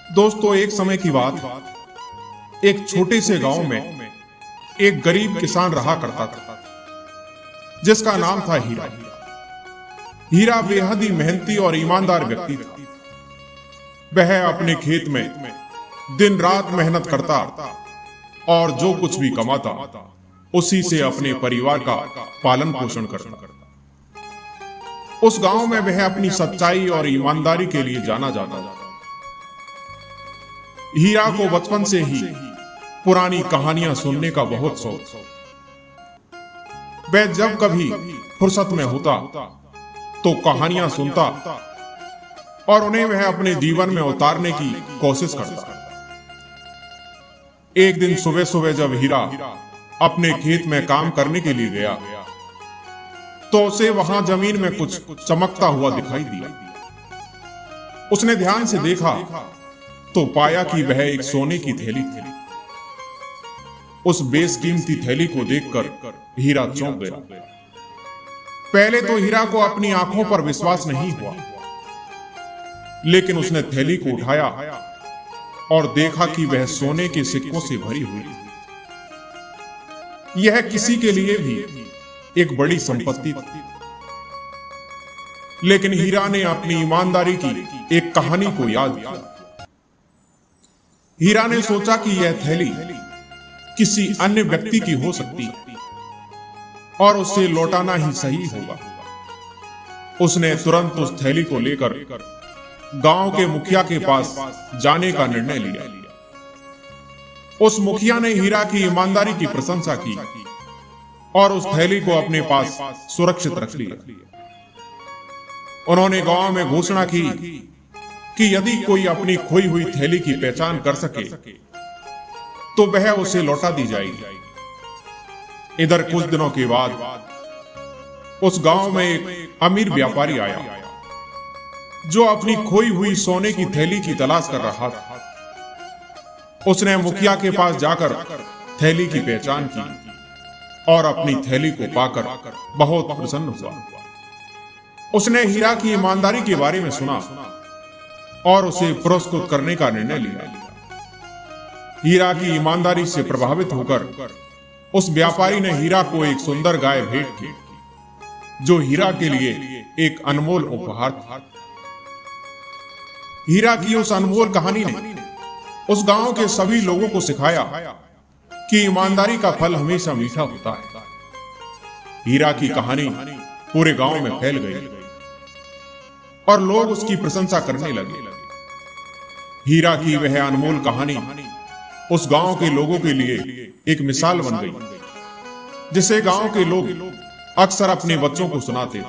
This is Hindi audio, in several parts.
दोस्तों, एक समय की बात, एक छोटे से गांव में एक गरीब किसान रहा करता था जिसका नाम था हीरा। हीरा बेहद ही मेहनती और ईमानदार व्यक्ति था। वह अपने खेत में दिन रात मेहनत करता और जो कुछ भी कमाता उसी से अपने परिवार का पालन पोषण करता। उस गांव में वह अपनी सच्चाई और ईमानदारी के लिए जाना जाता था। हीरा को बचपन से ही पुरानी कहानियां सुनने का बहुत शौक। वह जब कभी फुर्सत में होता तो कहानियां सुनता और उन्हें वह अपने जीवन में उतारने की कोशिश करता। एक दिन सुबह सुबह जब हीरा अपने खेत में काम करने के लिए गया तो उसे वहां जमीन में कुछ चमकता हुआ दिखाई दिया। उसने ध्यान से देखा तो पाया कि वह एक सोने की थैली थी। उस बेशकीमती थैली को देखकर हीरा चौंक गया। पहले तो हीरा को अपनी आंखों पर विश्वास नहीं हुआ, लेकिन उसने थैली को उठाया और देखा कि वह सोने के सिक्कों से भरी हुई थी। यह किसी के लिए भी एक बड़ी संपत्ति थी, लेकिन हीरा ने अपनी ईमानदारी की एक कहानी को याद किया। हीरा ने सोचा कि यह थैली किसी अन्य व्यक्ति की हो सकती है और उसे लौटाना ही सही होगा। उसने तुरंत उस थैली को लेकर गांव के मुखिया के पास जाने का निर्णय लिया। उस मुखिया ने हीरा की ईमानदारी की प्रशंसा की और उस थैली को अपने पास सुरक्षित रख लिया। उन्होंने गांव में घोषणा की कि यदि कोई अपनी खोई हुई थैली की पहचान कर सके तो वह उसे लौटा दी जाएगी। इधर कुछ दिनों के बाद उस गांव में एक अमीर व्यापारी आया जो अपनी खोई हुई सोने की थैली की तलाश कर रहा था। उसने मुखिया के पास जाकर थैली की पहचान की और अपनी थैली को पाकर बहुत प्रसन्न हुआ। उसने हीरा की ईमानदारी के बारे में सुना और उसे पुरस्कृत करने का निर्णय लिया। हीरा की ईमानदारी से प्रभावित होकर उस व्यापारी ने हीरा को एक सुंदर गाय भेंट की, जो हीरा के लिए एक अनमोल उपहार था। हीरा की उस अनमोल कहानी ने उस गांव के सभी लोगों को सिखाया कि ईमानदारी का फल हमेशा मीठा होता है। हीरा की कहानी पूरे गांव में फैल गई और लोग उसकी प्रशंसा करने लगे। हीरा की वह अनमोल कहानी उस गांव के लोगों के लिए एक मिसाल बन गई, जिसे गांव के लोग अक्सर अपने बच्चों को सुनाते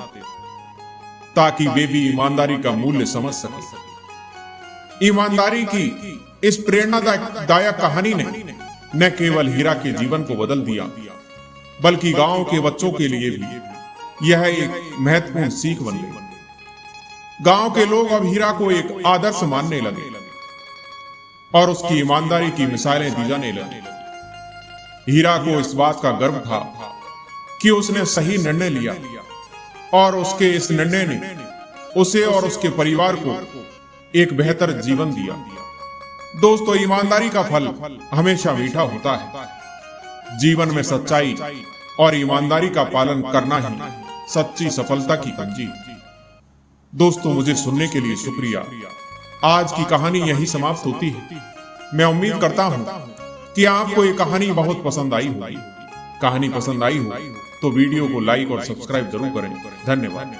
ताकि वे भी ईमानदारी का मूल्य समझ सके। ईमानदारी की इस प्रेरणादायक कहानी ने न केवल हीरा के जीवन को बदल दिया, बल्कि गांव के बच्चों के लिए भी यह एक महत्वपूर्ण सीख बन गई। गांव के लोग अब हीरा को एक आदर्श मानने लगे और उसकी ईमानदारी की मिसालें दी जाने लगी। हीरा को इस बात का गर्व था कि उसने सही निर्णय लिया और उसके इस निर्णय ने उसे और उसके परिवार को एक बेहतर जीवन दिया। दोस्तों, ईमानदारी का फल हमेशा मीठा होता है। जीवन में सच्चाई और ईमानदारी का पालन करना ही सच्ची सफलता की कुंजी। दोस्तों, मुझे सुनने के लिए शुक्रिया। आज की कहानी यही समाप्त होती है। मैं उम्मीद करता हूं कि आपको ये कहानी बहुत पसंद आई होगी। कहानी पसंद आई हो तो वीडियो को लाइक और सब्सक्राइब जरूर करें। धन्यवाद।